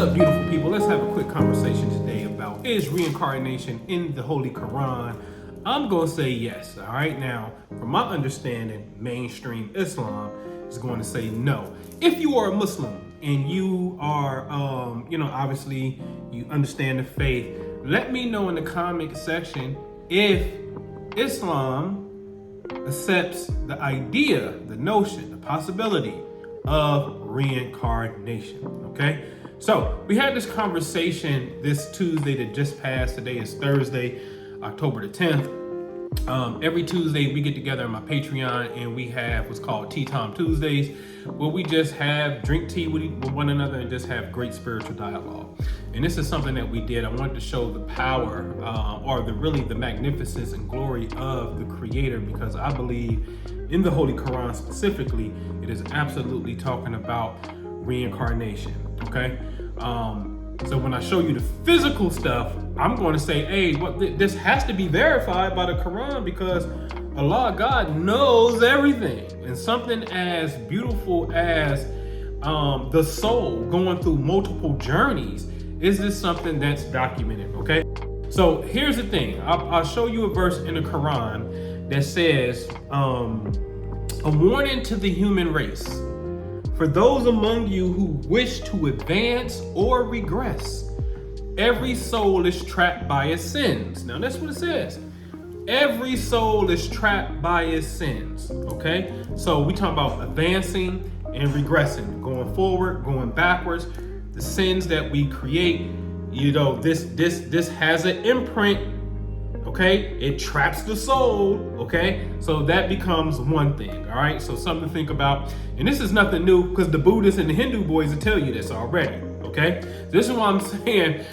up, beautiful people? Let's have a quick conversation today about, is reincarnation in the Holy Quran? I'm going to say yes. All right. Now, from my understanding, mainstream Islam is going to say no. If you are a Muslim and you are, obviously you understand the faith, let me know in the comment section if Islam accepts the idea, the notion, the possibility of reincarnation. Okay. So we had this conversation this Tuesday that just passed. Today is Thursday, October the 10th. Every Tuesday we get together on my Patreon and we have what's called Tea Time Tuesdays, where we just drink tea with one another and just have great spiritual dialogue. And this is something that we did. I wanted to show the power or the magnificence and glory of the Creator, because I believe in the Holy Quran specifically, it is absolutely talking about reincarnation. Okay. So when I show you the physical stuff, I'm going to say, hey, this has to be verified by the Quran, because Allah, God, knows everything. And something as beautiful as the soul going through multiple journeys, is this something that's documented? Okay. So here's the thing. I'll show you a verse in the Quran that says, a warning to the human race. For those among you who wish to advance or regress, every soul is trapped by its sins. Now that's what it says. Every soul is trapped by its sins. Okay? So we talk about advancing and regressing, going forward, going backwards. The sins that we create, this has an imprint. Okay, it traps the soul. Okay, so that becomes one thing. All right, so something to think about. And this is nothing new, because the Buddhists and the Hindu boys will tell you this already. Okay, this is what I'm saying.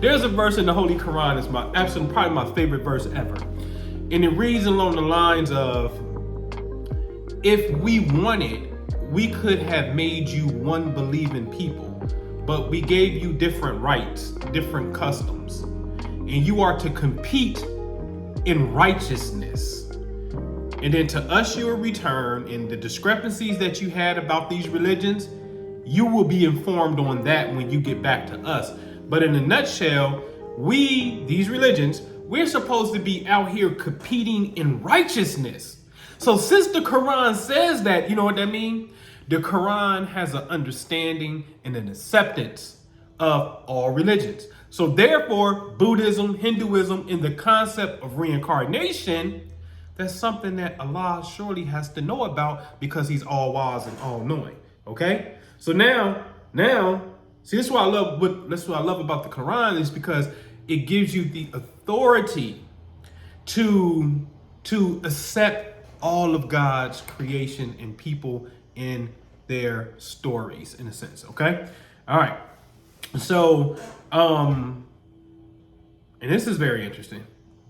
There's a verse in the Holy Quran. It's probably my favorite verse ever, and it reads along the lines of, if we wanted, we could have made you one believing people, but we gave you different rights, different customs. And you are to compete in righteousness. And then to us you will return, and the discrepancies that you had about these religions, you will be informed on that when you get back to us. But in a nutshell, these religions, we're supposed to be out here competing in righteousness. So since the Quran says that, you know what that means? The Quran has an understanding and an acceptance of all religions. So therefore, Buddhism, Hinduism, in the concept of reincarnation, that's something that Allah surely has to know about, because He's all wise and all knowing. Okay? So now, see, this is what I love. That's what I love about the Quran, is because it gives you the authority to accept all of God's creation and people in their stories, in a sense. Okay? All right. So, and this is very interesting.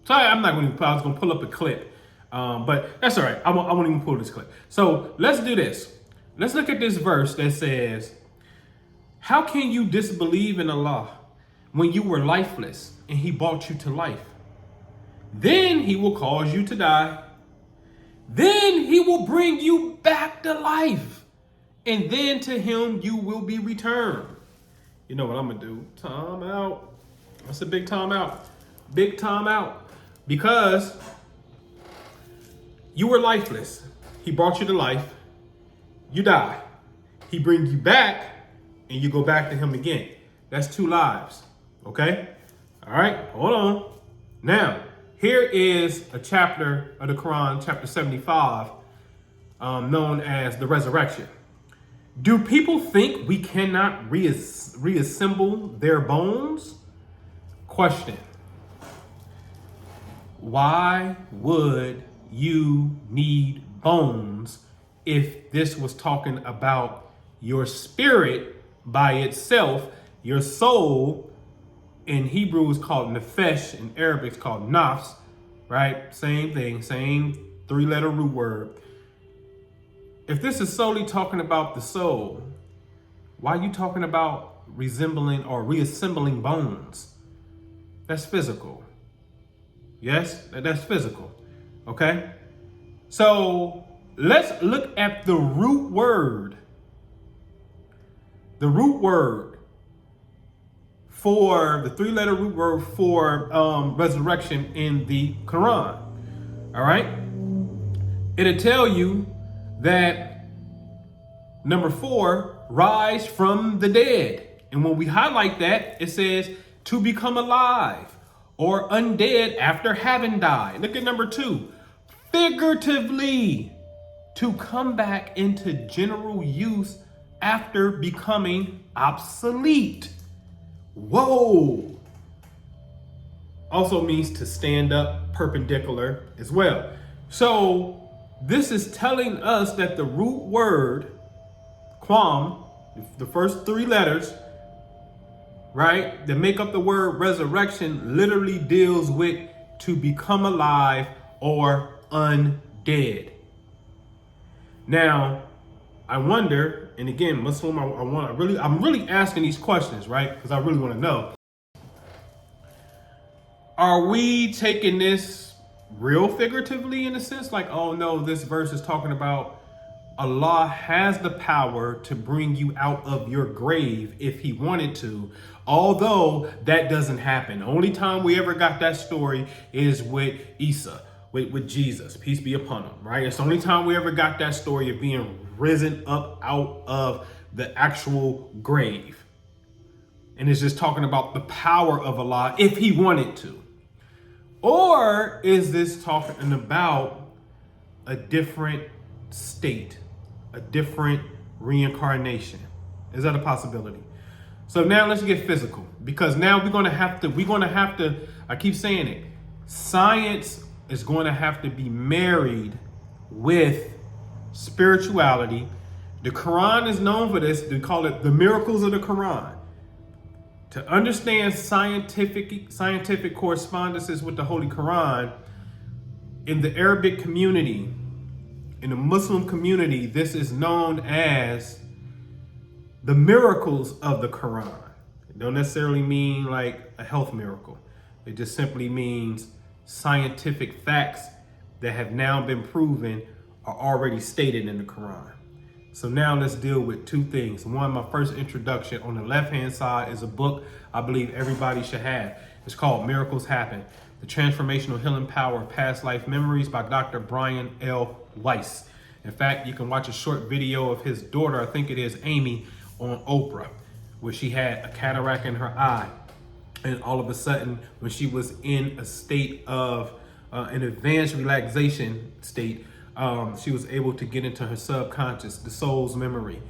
So I was going to pull up a clip, but that's all right. I won't even pull this clip. So let's do this. Let's look at this verse that says, how can you disbelieve in Allah when you were lifeless and He brought you to life? Then He will cause you to die. Then He will bring you back to life. And then to Him you will be returned. You know what I'm going to do? Time out. That's a big time out. Big time out. Because you were lifeless. He brought you to life. You die. He brings you back, and you go back to Him again. That's 2 lives. Okay? All right. Hold on. Now, here is a chapter of the Quran, chapter 75, known as the resurrection. Do people think we cannot reassemble their bones? Question. Why would you need bones if this was talking about your spirit by itself, your soul? In Hebrew is called nefesh, in Arabic it's called nafs, right? Same thing, same 3-letter root word. If this is solely talking about the soul, why are you talking about resembling or reassembling bones? That's physical. Yes, that's physical. Okay? So let's look at the root word. The root word for the three-letter root word for resurrection in the Quran. All right? It'll tell you that number 4, rise from the dead. And when we highlight that, it says to become alive or undead after having died. Look at number 2, figuratively, to come back into general use after becoming obsolete. Whoa. Also means to stand up perpendicular as well. So this is telling us that the root word, quam, the first 3 letters, right, that make up the word resurrection, literally deals with to become alive or undead. Now, I wonder, and again, Muslim, I'm really asking these questions, right? Because I really want to know. Are we taking this real figuratively in a sense? Like, oh no, this verse is talking about Allah has the power to bring you out of your grave if he wanted to, although that doesn't happen. The only time we ever got that story is with Isa, with Jesus, peace be upon him, right? It's the only time we ever got that story of being risen up out of the actual grave. And it's just talking about the power of Allah if he wanted to. Or is this talking about a different state, a different reincarnation? Is that a possibility? So now let's get physical, because now we're going to have to, I keep saying it, science is going to have to be married with spirituality. The Quran is known for this. They call it the miracles of the Quran. To understand scientific correspondences with the Holy Quran, in the Arabic community, in the Muslim community, this is known as the miracles of the Quran. It don't necessarily mean like a health miracle. It just simply means scientific facts that have now been proven are already stated in the Quran. So now let's deal with 2 things. One, my first introduction on the left-hand side is a book I believe everybody should have. It's called Miracles Happen: The Transformational Healing Power of Past Life Memories by Dr. Brian L. Weiss. In fact, you can watch a short video of his daughter, I think it is Amy, on Oprah, where she had a cataract in her eye. And all of a sudden, when she was in a state of an advanced relaxation state, she was able to get into her subconscious, the soul's memory,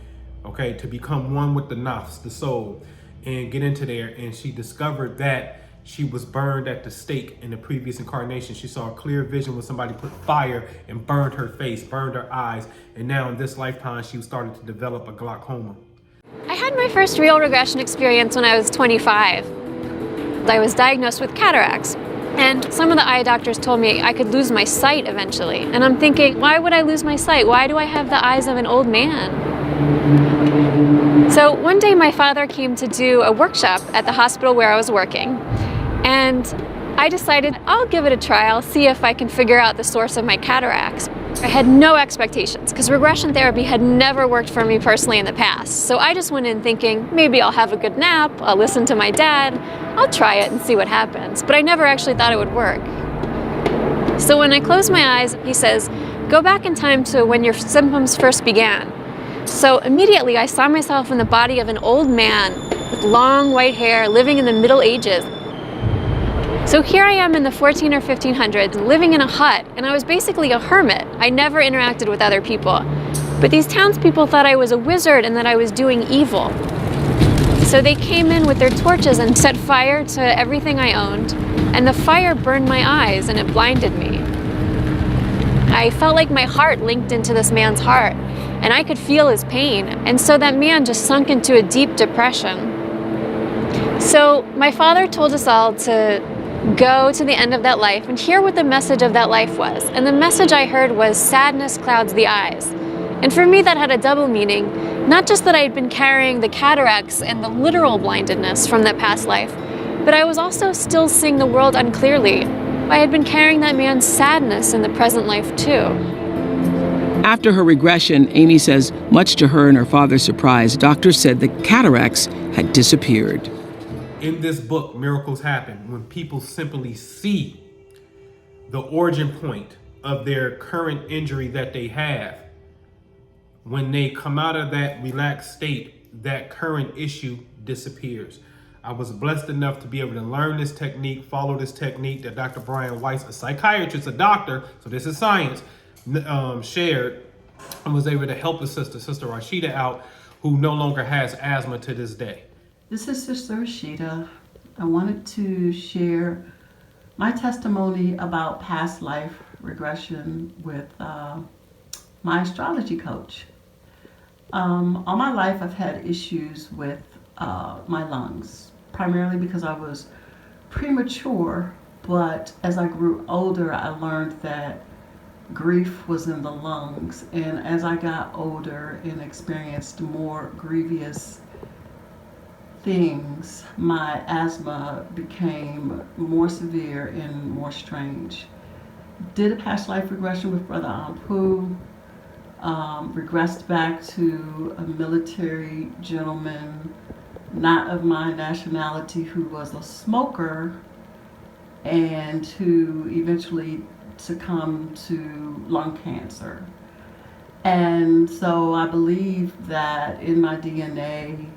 okay, to become one with the nafs, the soul, and get into there. And she discovered that she was burned at the stake in the previous incarnation. She saw a clear vision when somebody put fire and burned her face, burned her eyes. And now in this lifetime, she started to develop a glaucoma. I had my first real regression experience when I was 25. I was diagnosed with cataracts. And some of the eye doctors told me I could lose my sight eventually. And I'm thinking, why would I lose my sight? Why do I have the eyes of an old man? So one day my father came to do a workshop at the hospital where I was working. And I decided I'll give it a try. I'll see if I can figure out the source of my cataracts. I had no expectations because regression therapy had never worked for me personally in the past. So I just went in thinking, maybe I'll have a good nap, I'll listen to my dad, I'll try it and see what happens. But I never actually thought it would work. So when I closed my eyes, he says, go back in time to when your symptoms first began. So immediately I saw myself in the body of an old man with long white hair living in the Middle Ages. So here I am in the 14 or 1500s, living in a hut, and I was basically a hermit. I never interacted with other people. But these townspeople thought I was a wizard and that I was doing evil. So they came in with their torches and set fire to everything I owned, and the fire burned my eyes and it blinded me. I felt like my heart linked into this man's heart, and I could feel his pain, and so that man just sunk into a deep depression. So my father told us all to go to the end of that life and hear what the message of that life was. And the message I heard was sadness clouds the eyes. And for me that had a double meaning, not just that I had been carrying the cataracts and the literal blindedness from that past life, but I was also still seeing the world unclearly. I had been carrying that man's sadness in the present life too. After her regression, Amy says, much to her and her father's surprise, doctors said the cataracts had disappeared. In this book, Miracles Happen, when people simply see the origin point of their current injury that they have. When they come out of that relaxed state, that current issue disappears. I was blessed enough to be able to learn this technique, follow this technique that Dr. Brian Weiss, a psychiatrist, a doctor, so this is science, shared, and was able to help the Sister Rashida out, who no longer has asthma to this day. This is Sister Rashida. I wanted to share my testimony about past life regression with my astrology coach. All my life I've had issues with my lungs, primarily because I was premature, but as I grew older, I learned that grief was in the lungs, and as I got older and experienced more grievous things, my asthma became more severe and more strange. Did a past life regression with Brother Anpu, regressed back to a military gentleman, not of my nationality, who was a smoker and who eventually succumbed to lung cancer. And so I believe that in my DNA,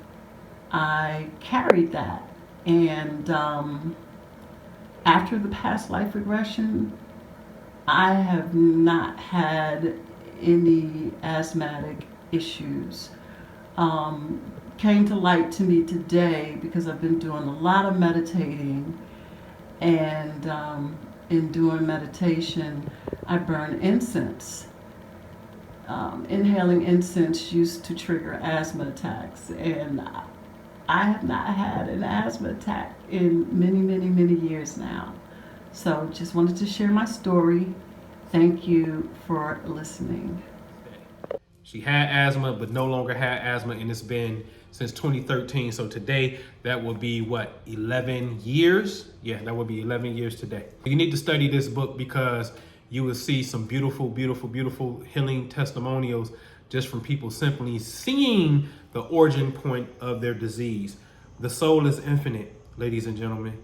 I carried that. And after the past life regression, I have not had any asthmatic issues. Came to light to me today because I've been doing a lot of meditating, and in doing meditation, I burn incense. Inhaling incense used to trigger asthma attacks, and I have not had an asthma attack in many, many, many years now. So just wanted to share my story. Thank you for listening. She had asthma, but no longer had asthma, and it's been since 2013. So today, that will be what, 11 years? Yeah, that will be 11 years today. You need to study this book because you will see some beautiful, beautiful, beautiful healing testimonials just from people simply seeing the origin point of their disease. The soul is infinite, ladies and gentlemen.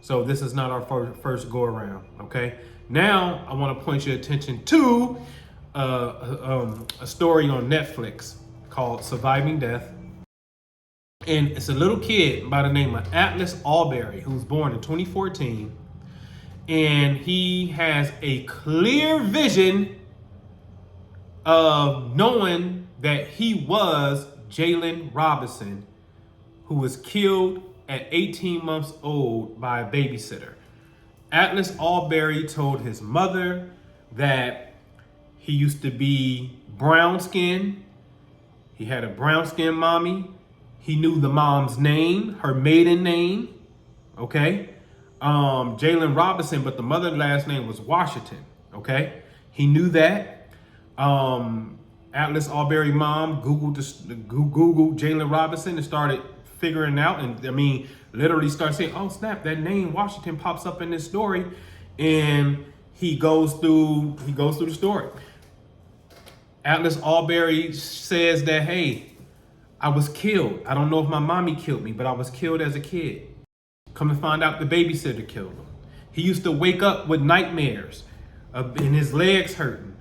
So this is not our first go around, okay? Now, I want to point your attention to a story on Netflix called Surviving Death. And it's a little kid by the name of Atlas Alberry, who was born in 2014. And he has a clear vision of knowing that he was Jalen Robinson, who was killed at 18 months old by a babysitter. Atlas Alberry told his mother that he used to be brown skinned. He had a brown skinned mommy. He knew the mom's name, her maiden name, okay? Jalen Robinson, but the mother's last name was Washington, okay? He knew that. Atlas Alberry mom Googled Jalen Robinson and started figuring out, and I mean, literally started saying, oh snap, that name Washington pops up in this story, and he goes through the story. Atlas Alberry says that, hey, I was killed. I don't know if my mommy killed me, but I was killed as a kid. Come to find out the babysitter killed him. He used to wake up with nightmares and his legs hurting.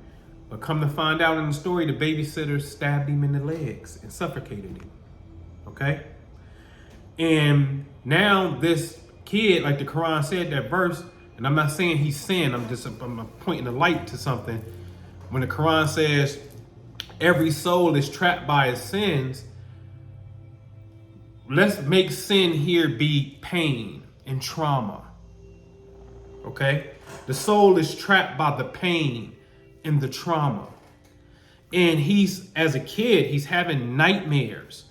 But come to find out in the story, the babysitter stabbed him in the legs and suffocated him, okay? And now this kid, like the Quran said, that verse, and I'm not saying he's sin, I'm pointing the light to something. When the Quran says every soul is trapped by its sins, let's make sin here be pain and trauma, okay? The soul is trapped by the pain and the trauma. And he's, as a kid, he's having nightmares.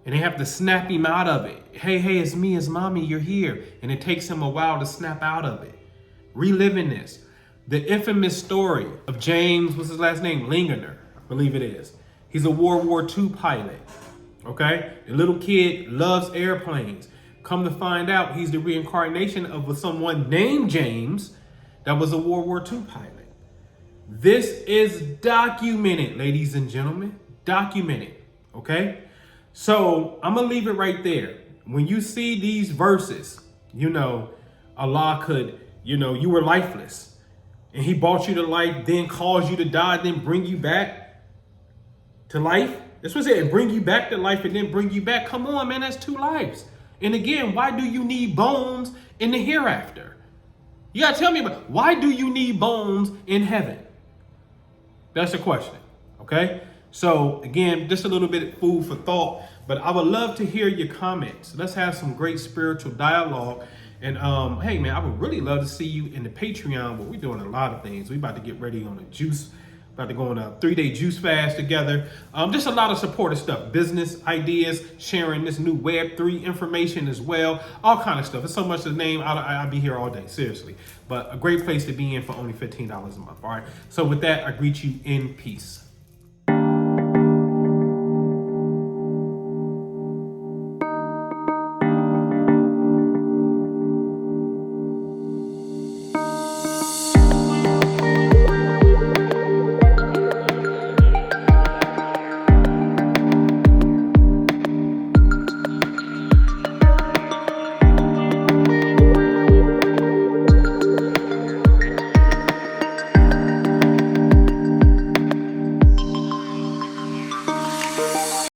And they have to snap him out of it. Hey, it's me, it's mommy, you're here. And it takes him a while to snap out of it. Reliving this. The infamous story of James, what's his last name? Lingener, I believe it is. He's a World War II pilot, okay? The little kid loves airplanes. Come to find out, he's the reincarnation of someone named James that was a World War II pilot. This is documented, ladies and gentlemen. Documented, okay? So I'm gonna leave it right there. when you see these verses, Allah could, you were lifeless and he brought you to life, then caused you to die, then bring you back to life. That's what it said, bring you back to life and then bring you back. Come on, man, that's 2 lives. And again, why do you need bones in the hereafter? You gotta tell me about why do you need bones in heaven? That's the question, okay? So again, just a little bit of food for thought, but I would love to hear your comments. Let's have some great spiritual dialogue. And hey man, I would really love to see you in the Patreon, where we're doing a lot of things. We about to get ready on about to go on a 3-day juice fast together. Just a lot of supportive stuff, business ideas, sharing this new Web3 information as well, all kind of stuff. It's so much to name, I'll be here all day, seriously. But a great place to be in for only $15 a month, all right? So with that, I greet you in peace.